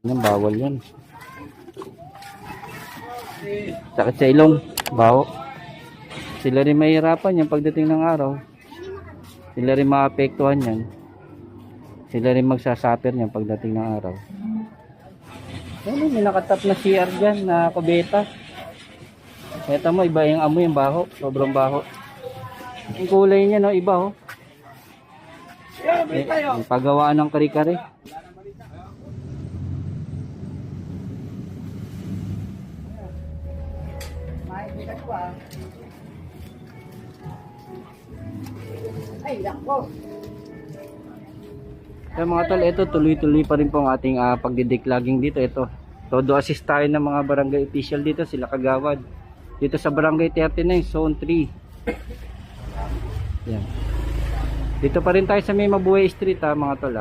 Yan, bawal yan. Sakit sa ilong, baho. Sila rin mahirapan yan pagdating ng araw. Sila rin maapektuhan yan. Sila rin magsasuffer yan pagdating ng araw. Ano, may nakatap na CR dyan na kubeta. Eto mo, iba yung amoy, yung baho. Sobrang baho. Yung kulay niya, no, iba, oh. Yung paggawaan ng kare-kare. Ay, lako. Kaya mga tol, ito tuloy-tuloy pa rin po ang ating pagdideclogging dito. Ito, todo assist tayo ng mga barangay official dito, sila kagawad. Dito sa barangay 39, zone 3. Yan. Dito pa rin tayo sa may Mabuhay Street, mga tol.